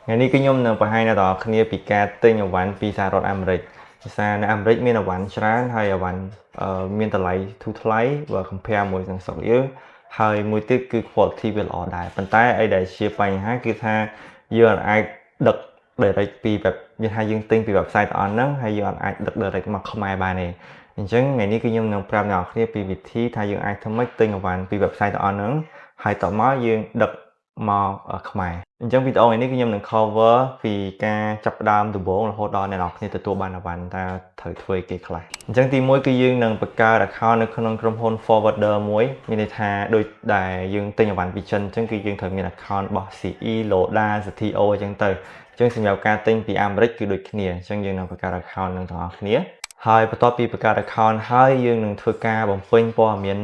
ថ្ងៃនេះគឺខ្ញុំនឹងបង្ហាញដល់អ្នកគ្នាពីការទិញអីវ៉ាន់ពីសហរដ្ឋអាមេរិកភាសានៅអាមេរិកមានអីវ៉ាន់ច្រើនហើយអីវ៉ាន់មានតម្លៃធូរថ្លៃបើ compare មួយនឹងស្រុកយើងហើយមួយទៀតគឺ quality វាល្អដែរប៉ុន្តែអីដែលជាបញ្ហាគឺថាយើងអាចដឹក direct ពីแบบយើងទិញពី website ទាំងអស់ហ្នឹងហើយយើងអាចដឹក direct មកខ្មែរបានទេអញ្ចឹងថ្ងៃនេះគឺខ្ញុំនឹងប្រាប់អ្នកគ្នាពីវិធីថាយើងអាចធ្វើម៉េចទិញអីវ៉ាន់ពី website ទាំងអស់ហ្នឹងហើយតមកយើងដឹកមកខ្មែរអញ្ចឹងវីដេអូនេះគឺខ្ញុំនឹង cover ពីការចាប់ផ្ដើមដំបូងរហូតដល់អ្នកនរគ្នាទទួលបានអីវ៉ាន់តើត្រូវធ្វើគេខ្លះអញ្ចឹងទី1គឺយើងនឹងបង្កើត account នៅក្នុងក្រុមហ៊ុន forwarder មួយមានន័យថាដូចដែលយើងទិញអីវ៉ាន់ពីចិនអញ្ចឹងគឺយើងត្រូវមាន account របស់ CE Loda CTO អញ្ចឹងទៅអញ្ចឹងសម្រាប់ការទិញពីអាមេរិកគឺដូចគ្នាអញ្ចឹងយើងនឹងបង្កើត account នឹងទាំងអស់គ្នាហើយបន្ទាប់ពីបង្កើត account ហើយយើងនឹងធ្វើការបំពេញព័ត៌មាន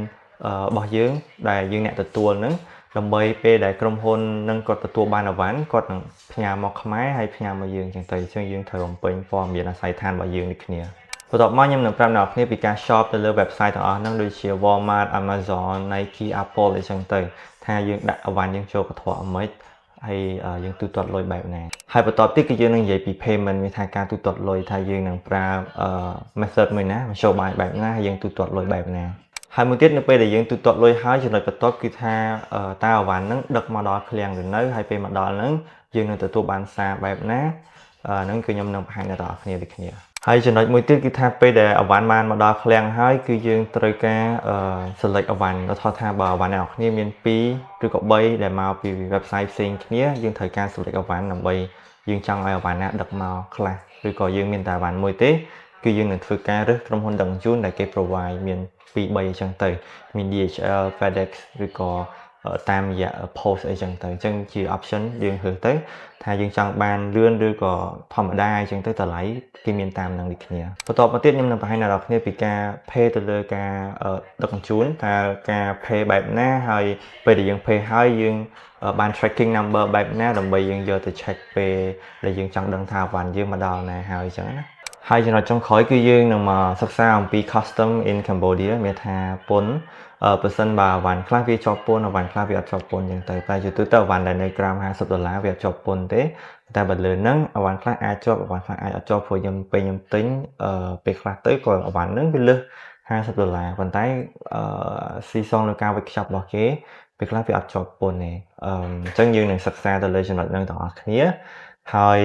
របស់យើងដែលយើងអ្នកទទួលហ្នឹងដើម្បីពេលដែលក្រុមហ៊ុននឹងគាត់ទទួលបានអីវ៉ាន់គាត់នឹងផ្ញើមកខ្មែរហើយផ្ញើមកយើងអញ្ចឹងទៅអញ្ចឹងយើងត្រូវបំពេញព័ត៌មានអាស័យដ្ឋានរបស់យើងដូចគ្នាបន្ទាប់មកខ្ញុំនឹងប្រាប់អ្នកគ្នាពីការ shop ទៅលើ website ទាំងអស់ហ្នឹងដូចជា Walmart Amazon Nike Apple អីចឹងទៅថាយើងដាក់អីវ៉ាន់យើងចូលកន្ត្រកអ្មេចហើយយើងទូទាត់លុយបែបណាហើយបន្ទាប់ទៀតគឺយើងនឹងនិយាយពី payment មានថាការទូទាត់លុយថាយើងនឹងប្រើ method មួយណាមធ្យោបាយបែបណាហើយយើងទូទាត់លុយបែបណាហើយមួយទៀតនៅពេលដែលយើងទូទាត់លុយហើយចំណុចបន្ទាប់គឺថាតើអីវ៉ាន់ហ្នឹងដឹកមកដល់ឃ្លាំងឬនៅហើយពេលមកដល់ហ្នឹងយើងនឹងទទួលបានសារបែបណាហ្នឹងគឺខ្ញុំនឹងបង្ហាញដល់អ្នកគ្នាដូចគ្នាហើយចំណុចមួយទៀតគឺថាពេលដែលអីវ៉ាន់បានមកដល់ឃ្លាំងហើយគឺយើងត្រូវការ select អីវ៉ាន់ដល់ថាបើអីវ៉ាន់អ្នកគ្នាមាន2ឬក៏3ដែលមកពី website ផ្សេងគ្នាយើងត្រូវការ select អីវ៉ាន់ដើម្បីយើងចង់ឲ្យអីវ៉ាន់ណាដឹកមកខ្លះឬក៏យើងមានតែអីវ៉ាន់មួយទេគឺយើងនឹងធ្វើការរើសក្រុមហ៊ុនដឹកជញ្ជូនដែលគេ provide មាន2-3អញ្ចឹងទៅមាន DHL FedEx ឬក៏តាមរយៈ post អីចឹងទៅអញ្ចឹងជា option យើងរើសទៅថាយើងចង់បានលឿនឬក៏ធម្មតាអញ្ចឹងទៅតម្លៃគេមានតាមនឹងដូចគ្នាបន្ទាប់មកទៀតខ្ញុំនឹងបង្ហាញដល់អ្នកគ្នាពីការ pay ទៅលើការដឹកជញ្ជូនថាការ pay បែបណាហើយពេលដែលយើង pay ហើយយើងបាន tracking number បែបណាដើម្បីយើងយកទៅ check ពេលដែលយើងចង់ដឹងថាវ៉ាន់យើងមកដល់ណាហើយអញ្ចឹងណាហើយចំណុចចុងក្រោយគឺយើងនឹងមកសិក្សាអំពី custom in Cambodia មានថាពន្ធបើសិនបើវ៉ាន់ខ្លះវាជាប់ពន្ធវ៉ាន់ខ្លះវាអត់ជាប់ពន្ធអញ្ចឹងទៅតែជាទូទៅវ៉ាន់ដែលនៅក្រោម$50វាអត់ជាប់ពន្ធទេតែបើលើហ្នឹងវ៉ាន់ខ្លះអាចជាប់វ៉ាន់ខ្លះអាចអត់ជាប់ព្រោះខ្ញុំពេលខ្ញុំទិញពេលខ្លះទៅក៏វ៉ាន់ហ្នឹងវាលើស$50ប៉ុន្តែស៊ីសងលើការវេចខ្ចប់របស់គេពេលខ្លះវាអត់ជាប់ពន្ធទេអញ្ចឹងយើងនឹងសិក្សាទៅលើចំណុចហ្នឹងទាំងអស់គ្នាហើយ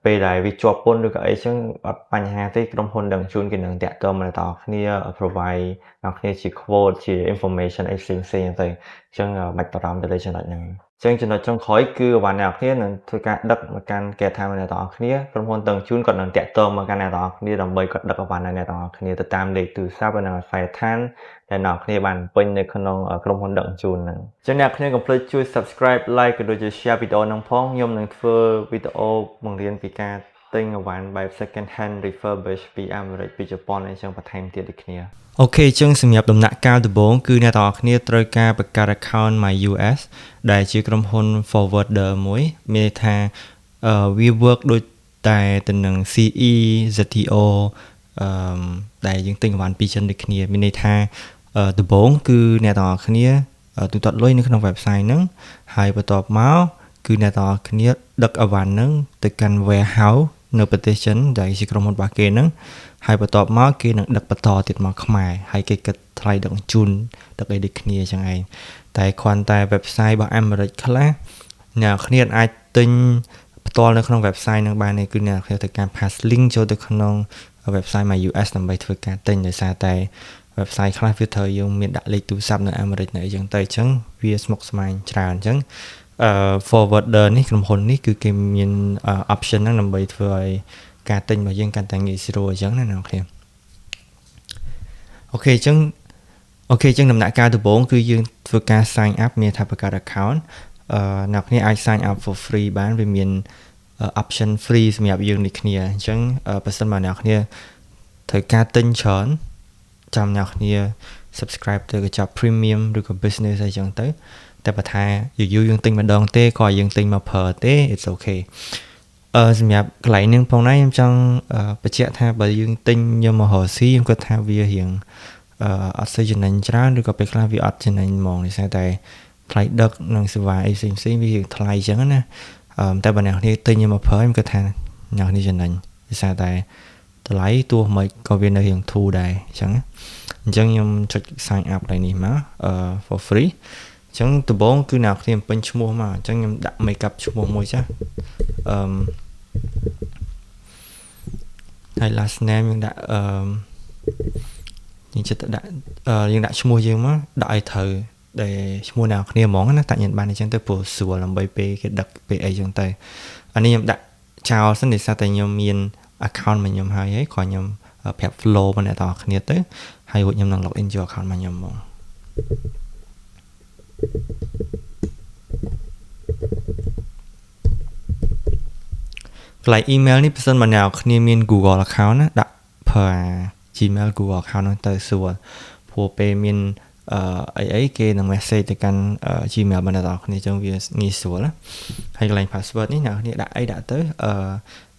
ពេលដែលវាជាប់ពន្ធឬក៏អីចឹងអត់បញ្ហាទេក្រុមហ៊ុនដឹកជញ្ជូនគេនឹងតាក់ទងមកដល់គ្នា provide ដល់គ្នាជា quote ជា information អីផ្សេងៗទៅអញ្ចឹងមិនបាច់បារម្ភទៅលើចំណុចហ្នឹងអញ្ចឹងចំណុចចុងក្រោយគឺអ្វីអ្នកគ្នានឹងធ្វើការដឹកមកកាន់គេថាអ្នកទាំងអស់គ្នាក្រុមហ៊ុនដឹកជញ្ជូនគាត់នឹងតាក់ទងមកកាន់អ្នកទាំងអស់គ្នាដើម្បីគាត់ដឹកអ្វីអ្នកទាំងអស់គ្នាទៅតាមលេខទូរស័ព្ទនិងអាស័យដ្ឋានដែលអ្នកគ្នាបានពេញនៅក្នុងក្រុមហ៊ុនដឹកជញ្ជូនហ្នឹងអញ្ចឹងអ្នកគ្នាកុំភ្លេចជួយ subscribe like ក៏ដូចជា share វីដេអូហ្នឹងផងខ្ញុំនឹងធ្វើវីដេអូបង្រៀនពីការទិញអីវ៉ាន់បែប second hand refurbish ពីអាមេរិកពីជប៉ុនអីចឹងបន្ថែមទៀតដូចគ្នាអូខេអញ្ចឹងសម្រាប់ដំណាក់កាលដំបូងគឺអ្នកទាំងអស់គ្នាត្រូវការបង្កើត account MyUS ដែលជាក្រុមហ៊ុន forwarder មួយមានន័យថាវា work ដូចតែទៅនឹង CE ZTO ដែលយើងទិញអីវ៉ាន់ពីចិនដូចគ្នាមានន័យថាដំបូងគឺអ្នកទាំងអស់គ្នាទូទាត់លុយនៅក្នុង website ហ្នឹងហើយបន្ទាប់មកគឺអ្នកទាំងអស់គ្នាដឹកអីវ៉ាន់ហ្នឹងទៅកាន់ warehouse នៅប្រទេសចិនដែលជាក្រុមហ៊ុនរបស់គេហ្នឹងហើយបន្ទាប់មកគេនឹងដឹកបន្តទៀតមកខ្មែរហើយគេគិតថ្លៃដឹកជញ្ជូនដឹកអីដូចគ្នាចឹងឯងតែគ្រាន់តែ website របស់អាមេរិកខ្លះអ្នកគ្នាអាចទិញផ្ទាល់នៅក្នុង website ហ្នឹងបានទេគឺអ្នកគ្នាត្រូវការ pass link ចូលទៅក្នុង website MyUS ដើម្បីធ្វើការទិញដោយសារតែ website ខ្លះវាត្រូវយើងមានដាក់លេខទូរស័ព្ទនៅអាមេរិកនៅអីចឹងទៅអញ្ចឹងវាស្មុគស្មាញច្រើនអញ្ចឹងforwarder នេះក្រុមហ៊ុននេះគឺគេមាន option ហ្នឹងដើម្បីធ្វើឲ្យការទិញរបស់យើងកាន់តែងាយស្រួលអញ្ចឹងណាអ្នកនរគ្នាអូខេអញ្ចឹងដំណាក់កាលដំបូងគឺយើងធ្វើការ sign up មានថាបង្កើត account អ្នកគ្នាអាច sign up for free បានវាមាន option free សម្រាប់យើងនេះគ្នាអញ្ចឹងបើសិនមកអ្នកគ្នាត្រូវការទិញច្រើនចាំអ្នកគ្នា subscribe ទៅកញ្ចប់ premium ឬក៏ business អីចឹងទៅតែបើថាយូរយើងទិញម្ដងទេក៏យើងទិញមកប្រើទេ it's okay សម្រាប់កន្លែងនេះផងដែរខ្ញុំចង់បញ្ជាក់ថាបើយើងទិញយកមករកស៊ីខ្ញុំគាត់ថាវារៀងអត់សូវចំណេញច្រើនឬក៏ពេលខ្លះវាអត់ចំណេញហ្មងដោយសារតែថ្លៃដឹកនិងសេវាអីផ្សេងៗវារៀងថ្លៃអញ្ចឹងណា តែបើអ្នកគ្នាទិញខ្ញុំមកប្រើខ្ញុំគិតថាអ្នកគ្នាចំណេញដោយសារតែតម្លៃទោះមិនក៏វានៅរៀងធូរដែរអញ្ចឹងខ្ញុំចុច sign up đâyនេះមក for free អញ្ចឹងដំបូងគឺអ្នកគ្នាពេញឈ្មោះមកអញ្ចឹងខ្ញុំដាក់ make up ឈ្មោះមួយចាស់ហើយ last name យើងដាក់យើងចិត្តដាក់យើងដាក់ឈ្មោះយើងមកដាក់ឲ្យត្រូវដែលឈ្មោះអ្នកគ្នាហ្មងណាតាក់ញ៉ាំបានអញ្ចឹងទៅព្រោះស្រួលដើម្បីពេលគេដឹកពេលអីអញ្ចឹងទៅអានេះខ្ញុំដាក់ចោលសិនដោយសារតែខ្ញុំមាន account របស់ខ្ញុំហើយគ្រាន់ខ្ញុំប្រាប់ flow មកអ្នកទាំងអស់គ្នាទៅហើយរួចខ្ញុំនឹង log in ចូល account របស់ខ្ញុំហ្មងកន្លែង email នេះបើសិនមកអ្នកគ្នាមាន Google account ណាដាក់ប្រើ Gmail Google account នោះទៅស្រួលព្រោះពេលមានអីគេនឹង message ទៅកាន់ Gmail របស់អ្នកទាំងអស់គ្នាអញ្ចឹងវាងាយស្រួលណាហើយកន្លែង password នេះអ្នកគ្នាដាក់អីដាក់ទៅ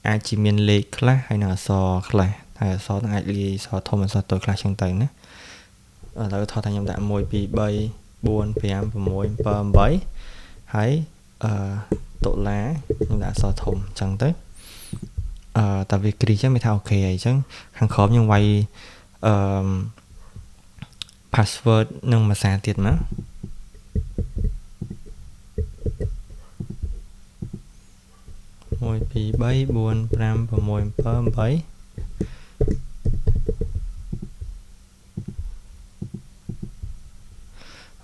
អាចជាមានលេខខ្លះហើយនឹងអក្សរខ្លះហើយអក្សរនឹងអាចលាយអក្សរធំអក្សរតូចខ្លះចឹងទៅណាឥឡូវថតថាខ្ញុំដាក់1 2 3 4 5 6 7 8ហើយដុល្លារខ្ញុំដាក់អក្សរធំចឹងទៅតែវាគ្រីចឹងមានថាអូខេហើយចឹងខាងក្រោមខ្ញុំវាយpassword នឹងភាសាទៀតមក1 2 3 4 5 6 7 8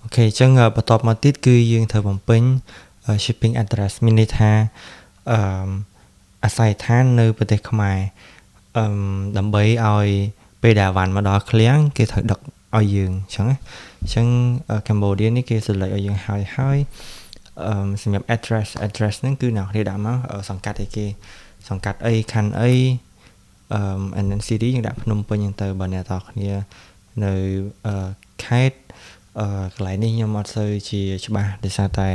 អូខេអញ្ចឹងបន្ទាប់មកទៀតគឺយើងត្រូវបំពេញ shipping address មានន័យថាអាស័យដ្ឋាននៅប្រទេសខ្មែរដើម្បីឲ្យពេលដែលវ៉ាន់មកដល់ឃ្លាំងគេត្រូវដឹកឲ្យយើងអញ្ចឹង Cambodia នេះគេ select ឲ្យយើងហើយសម្រាប់ address ហ្នឹងគឺអ្នកគ្នាដាក់មកសង្កាត់ឲ្យគេសង្កាត់អីខណ្ឌអីand then city យើងដាក់ភ្នំពេញហ្នឹងទៅបើអ្នកទាំងគ្នានៅខេត្តកន្លែងនេះខ្ញុំអត់សូវជាច្បាស់ដោយសារតែ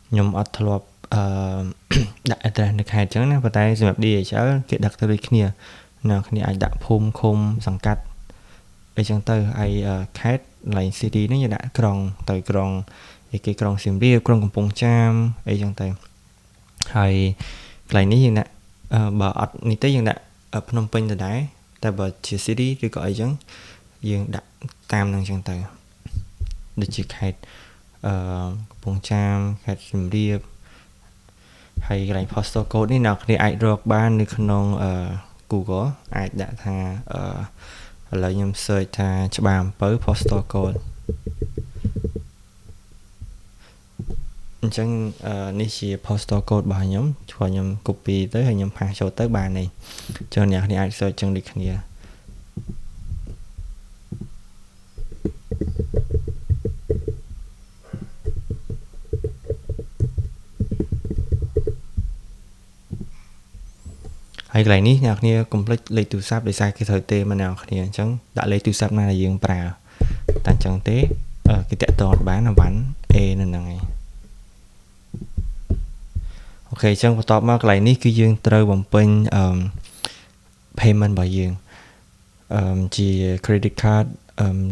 ខ្ញុំអត់ធ្លាប់ដាក់ address នៅខេត្តអញ្ចឹងណាប៉ុន្តែសម្រាប់ DHL គេដឹកទៅដូចគ្នាអ្នកគ្នាអាចដាក់ភូមិឃុំសង្កាត់អីចឹងទៅហើយខេត្តកន្លែង city នេះយើងដាក់ក្រុងទៅក្រុងគេក្រុងសៀមរាបក្រុងកំពង់ចាមអីចឹងទៅហើយកន្លែងនេះយើងដាក់បើអត់នេះទេយើងដាក់ភ្នំពេញទៅដែរតែបើជា city ឬក៏អីចឹងយើងដាក់តាមហ្នឹងចឹងទៅដូចជាខេត្តកំពង់ចាមខេត្តសៀមរាបហើយកន្លែង postal code នេះអ្នកគ្នាអាចរកបាននៅក្នុង Google អាចដាក់ថាឥឡូវខ្ញុំ search ថាច្បារអំពៅ postal code អញ្ចឹងនេះជា postal code របស់ខ្ញុំខ្ញុំ copy ទៅហើយខ្ញុំ paste ចូលទៅបាននេះអញ្ចឹងអ្នកគ្នាអាច search ចឹងដូចគ្នាហើយកន្លែងនេះអ្នកគ្នាកុំភ្លេចលេខទូរស័ព្ទដោយសារគេត្រូវទេមកអ្នកគ្នាអញ្ចឹងដាក់លេខទូរស័ព្ទណាដែលយើងប្រើតែអញ្ចឹងទេគេតាក់ទងបានអាវ៉ាន់ A នៅហ្នឹងឯងអូខេអញ្ចឹងបន្ទាប់មកកន្លែងនេះគឺយើងត្រូវបំពេញpayment របស់យើងជា credit card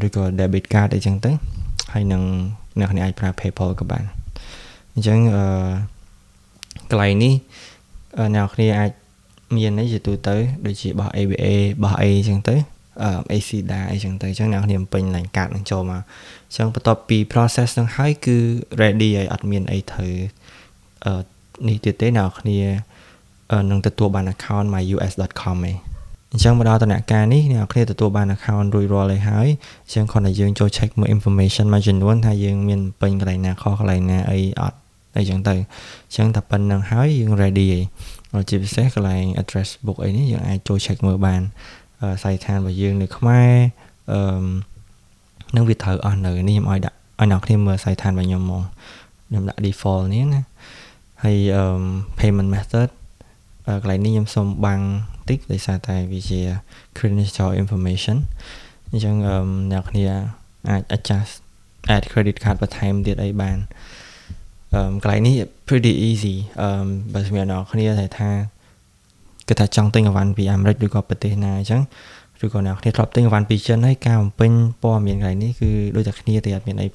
ឬក៏ debit card អីចឹងទៅហើយនឹងអ្នកគ្នាអាចប្រើ PayPal ក៏បានអញ្ចឹងកន្លែងនេះអ្នកគ្នាអាចមាននេះជាទូទៅដូចជាបោះ ABA បោះអីចឹងទៅACDA អីចឹងទៅអញ្ចឹងអ្នកគ្នាបំពេញ line card នឹងចូលមកអញ្ចឹងបន្ទាប់ពី process នឹងហើយគឺ ready ហើយអត់មានអីត្រូវនេះទៀតទេអ្នកគ្នានឹងទទួលបាន account myus.com ឯងអញ្ចឹងមកដល់ដំណាក់កាលនេះអ្នកគ្នាទទួលបាន account រួចរាល់ហើយអញ្ចឹងគ្រាន់តែយើងចូល check មើល information មួយចំនួនថាយើងមានពេញកន្លែងណាខុសកន្លែងណាអីអត់អីចឹងទៅអញ្ចឹងតែប៉ុណ្្នឹងហើយយើង ready ហើយជាពិសេសកន្លែង address book អីនេះយើងអាចចូល check មើលបានស័យដ្ឋានរបស់យើងនៅខ្មែរនឹងវាត្រូវអស់នៅនេះខ្ញុំឲ្យដាក់ឲ្យអ្នកគ្នាមើលស័យដ្ឋានរបស់ខ្ញុំមកខ្ញុំដាក់ default នេះណាហើយpayment method កន្លែងនេះខ្ញុំសុំបាំងតិចដោយសារតែវាជា credential information អញ្ចឹងអ្នកគ្នាអាច adjust add credit card បន្ថែមទៀតអីបានកន្លែងនេះ pretty easy បើសម្រាប់អ្នកគ្នាថាគឺថាចង់ទិញអីវ៉ាន់ពីអាមេរិកឬក៏ប្រទេសណាអញ្ចឹងឬក៏អ្នកគ្នាធ្លាប់ទិញអីវ៉ាន់ពីចិនហើយការបំពេញព័ត៌មានកន្លែងនេះគឺដូចតែគ្នាទេអត់មានអី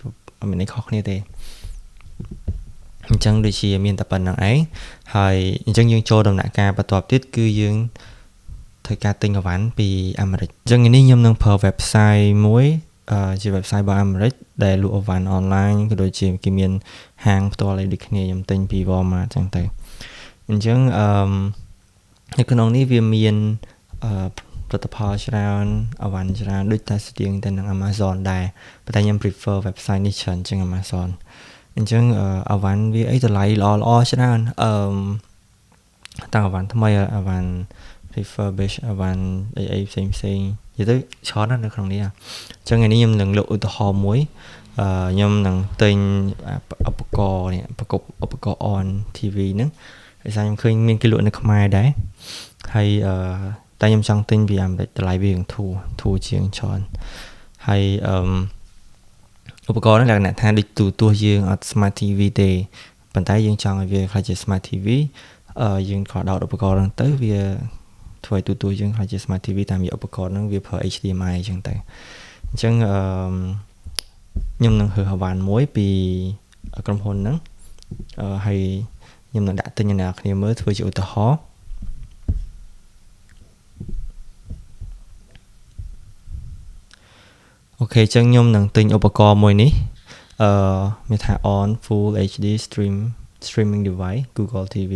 ខុសគ្នាទេអ ញ្ចឹងដូចជាមានតែប៉ុណ្្នឹងឯងហើយអញ្ចឹងយើងចូលដំណាក់កាលបន្ទាប់ទៀតគឺយើងធ្វើការទិញអីវ៉ាន់ពីអាមេរិកអញ្ចឹងនេះខ្ញុំនឹងប្រើ website មួយជា website របស់អាមេរិកដែលលក់អីវ៉ាន់ online ក៏ដូចជាគេមានហាងផ្ទាល់អីដូចគ្នាខ្ញុំទិញពី Walmart អញ្ចឹងទៅអញ្ចឹងនៅក្នុងនេះវាមានផលិតផលច្រើនអីវ៉ាន់ច្រើនដូចតែស្តៀងទៅនឹង Amazon ដែរប៉ុន្តែខ្ញុំ prefer website នេះច្រើនជាង Amazon អញ្ចឹងអីវ៉ាន់វាអីតម្លៃល្អច្រើនតាំងអីវ៉ាន់ថ្មីអីវ៉ាន់ refurbish អីវ៉ាន់អីផ្សេងនិយាយទៅច្រើនណាស់នៅក្នុងនេះអញ្ចឹងថ្ងៃនេះខ្ញុំនឹងលើកឧទាហរណ៍មួយខ្ញុំនឹងទិញឧបករណ៍នេះប្រកបឧបករណ៍ on TV ហ្នឹងហើយខ្ញុំឃើញមានគេលក់នៅខ្មែរដែរហើយតែខ្ញុំចង់ទិញពីអាមេរិកតម្លៃវាធូរជាងច្រើនហើយឧបករណ៍ហ្នឹងលក្ខណៈថាដូចទូរទស្សន៍យើងអត់ smart TV ទេប៉ុន្តែយើងចង់ឲ្យវាខ្លះជា smart TV យើងក៏ដោតឧបករណ៍ហ្នឹងទៅវាធ្វើឲ្យទូរទស្សន៍យើងខ្លះជា smart TV តាមរយៈឧបករណ៍ហ្នឹងវាប្រើ HDMI អញ្ចឹងទៅអញ្ចឹងខ្ញុំនឹងរើសអីវ៉ាន់មួយពីក្រុមហ៊ុនហ្នឹងហើយខ្ញុំនឹងដាក់ទិញឲ្យអ្នកគ្នាមើលធ្វើជាឧទាហរណ៍អូខេអញ្ចឹងខ្ញុំនឹងទិញឧបករណ៍មួយនេះមានថា on full HD streaming device Google TV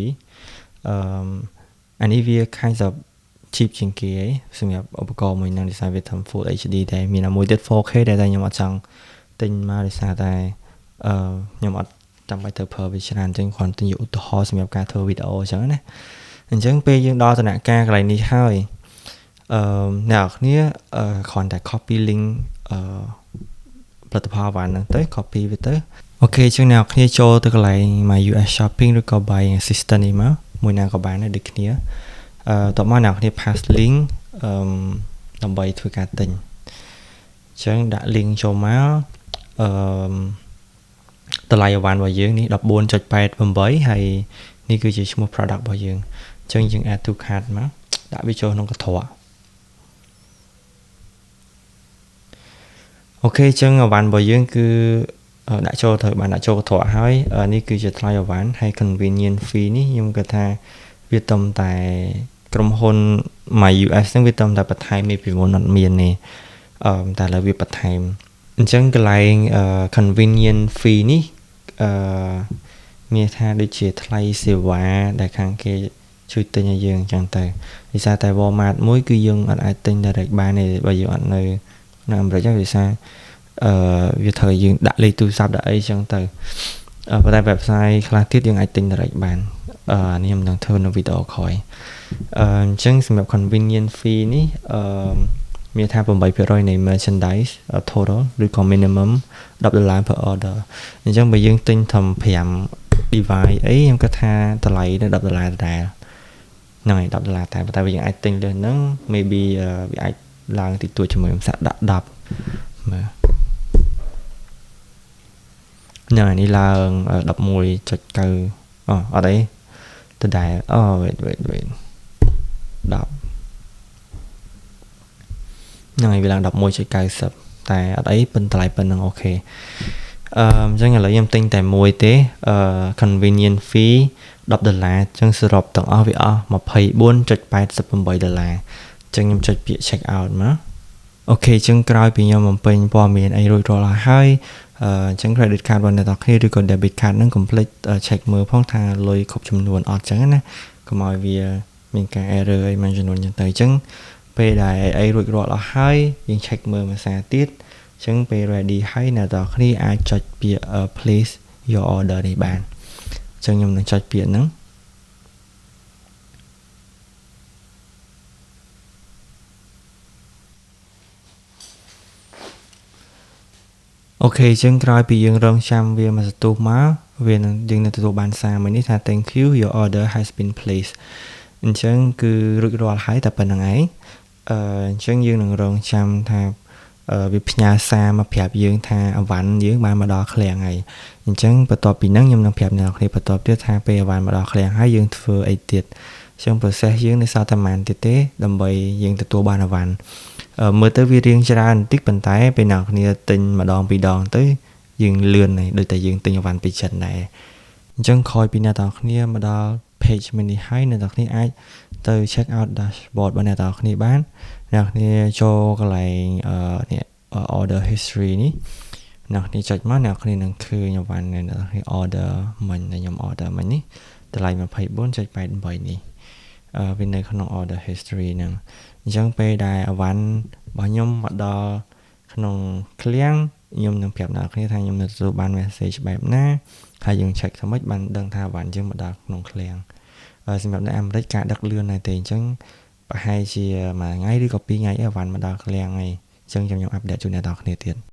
អានេះវា kind of cheap ជាងគេសម្រាប់ឧបករណ៍មួយហ្នឹងដោយសារវាធ្វើ full HD តែមានមួយទៀត 4K តែខ្ញុំអត់ចង់ទិញមកដោយសារតែខ្ញុំអត់ចាំបាច់ទៅប្រើវាច្រើនអញ្ចឹងគ្រាន់តែយកឧទាហរណ៍សម្រាប់ការធ្វើវីដេអូអញ្ចឹងណាអញ្ចឹងពេលយើងដល់ដំណាក់កាលកន្លែងនេះហើយអ្នកនរគ្នាគ្រាន់តែ copy link ផលិតផលវ៉ាន់ហ្នឹងទៅ copy វាទៅអូខេអញ្ចឹងអ្នកនរគ្នាចូលទៅកន្លែង My US Shopping ឬក៏ Buying Assistant នេះមកមួយណាក៏បានដែរដូចគ្នាតោះមកអ្នកនរគ្នា pass link ដើម្បីធ្វើការទិញអញ្ចឹងដាក់ link ចូលមកតម្លៃអីវ៉ាន់របស់យើងនេះ 14.88 ហើយនេះគឺជាឈ្មោះ product របស់យើងអញ្ចឹងយើង add to cart មកដាក់វាចូលក្នុងកន្ត្រកអូខេអញ្ចឹងអីវ៉ាន់របស់យើងគឺដាក់ចូលត្រូវបានដាក់ចូលកន្ត្រកហើយនេះគឺជាថ្លៃអីវ៉ាន់ហើយ convenient fee នេះខ្ញុំគិតថាវាទំតែក្រុមហ៊ុន My US ហ្នឹងវាទំតែបន្ថែមពីមុនអត់មានទេតែឥឡូវវាបន្ថែមអញ្ចឹងកន្លែង convenient fee នេះមានថាដូចជាថ្លៃសេវាដែលខាងគេជួយទិញឲ្យយើងអញ្ចឹងទៅដោយសារតែ Walmart មួយគឺយើងអត់អាចទិញ direct បានទេបើយើងអត់នៅអាមេរិកហ្នឹងដោយសារវាត្រូវយើងដាក់លេខទូរស័ព្ទដាក់អីអញ្ចឹងទៅប៉ុន្តែ website ខ្លះទៀតយើងអាចទិញ direct បាននេះខ្ញុំនឹងធ្វើនៅវីដេអូក្រោយអញ្ចឹងសម្រាប់ convenient fee នេះមានថា 8% នៃ merchandise total ឬក៏ minimum $10 per order អញ្ចឹងបើយើងទិញធំ5 device អីខ្ញុំគិតថាតម្លៃនៅ$10ដែរហ្នឹងហើយ$10តែប៉ុន្តែបើយើងអាចទិញលើហ្នឹង maybe វាអាចឡើងតិចតួចជាមួយខ្ញុំសាក់ដាក់10មើលហ្នឹងហើយនេះឡើង11.9អត់អីទៅដែរwait 10ហ្នឹងហើយវាឡើង11.90តែអត់អីប៉ុន្តែប៉ុណ្្នឹងអូខេអញ្ចឹងឥឡូវខ្ញុំទិញតែមួយទេconvenient fee $10អញ្ចឹងសរុបទាំងអស់វាអស់$24.88អញ្ចឹងខ្ញុំចុចពាក្យ check out មកអូខេអញ្ចឹងក្រោយពីខ្ញុំបំពេញព័ត៌មានអីរួចរាល់ហើយអញ្ចឹង credit card របស់អ្នកទាំងគ្នាឬក៏ debit card ហ្នឹង complete check មើលផងថាលុយគ្រប់ចំនួនអត់អញ្ចឹងណាកុំឲ្យវាមានការ error អីមួយចំនួនអញ្ចឹងទៅអញ្ចឹងពេលដែលអីរួចរាល់អស់ហើយយើង check មើលមួយសារទៀតអញ្ចឹងពេល ready ហើយអ្នកទាំងគ្នាអាចចុចពាក្យ place your order នេះបានអញ្ចឹងខ្ញុំនឹងចុចពាក្យហ្នឹងអូខេអញ្ចឹងក្រោយពីយើងរងចាំវាមកសន្ទុះមកវានឹងយើងនឹងទទួលបានសារមួយនេះថា thank you your order has been placed អញ្ចឹងគឺរួចរាល់ហើយតែប៉ុណ្្នឹងឯងអញ្ចឹងយើងនឹងរងចាំថាវាផ្ញើសារមកប្រាប់យើងថាអវ៉ាន់យើងបានមកដល់ឃ្លាំងហើយអញ្ចឹងបន្ទាប់ពីហ្នឹងខ្ញុំនឹងប្រាប់អ្នកនរគ្នាបន្ទាប់ទៀតថាពេលអវ៉ាន់មកដល់ឃ្លាំងហើយយើងធ្វើអីទៀតអញ្ចឹង process យើងនៅសល់តែប៉ុន្មានទៀតទេដើម្បីយើងទទួលបានអវ៉ាន់មើលទៅវារៀងច្រើនបន្តិចប៉ុន្តែពេលអ្នកនរគ្នាទិញម្ដងពីរដងទៅយើងលឿនហើយដូចតែយើងទិញអវ៉ាន់ពីចិនដែរអ ចឹងក្រោយពីអ្នកទាំងគ្នាមកដល់ page មួយនេះហើយអ្នកទាំងគ្នាអាចទៅ check out dashboard របស់អ្នកទាំងគ្នាបានអ្នកគ្នាចូលកន្លែងនេះ order history នេះអ្នកគ្នាចុចមកអ្នកគ្នានឹងឃើញអវ៉ាន់អ្នកគ្នា order មិញដែលខ្ញុំ order មិញនេះតម្លៃ 24.88 នេះវានៅក្នុង order history ហ្នឹងអញ្ចឹងពេលដែលអវ៉ាន់របស់ខ្ញុំមកដល់ក្នុងឃ្លាំងខ្ញុំនឹងប្រាប់អ្នកគ្នាថាខ្ញុំនឹងទទួលបាន message បែបណាហើយយើង check ថាម៉េចបានដឹងថាអវ៉ាន់យើងមកដល់ក្នុងឃ្លាំងសម្រាប់នៅអាមេរិកការដឹកលឿនណាស់ទេអញ្ចឹងប្រហែលជាមួយថ្ងៃឬក៏2ថ្ងៃអវ៉ាន់មកដល់ឃ្លាំងហើយអញ្ចឹងខ្ញុំអាប់ដេតជូនអ្នកនរគ្នាទៀត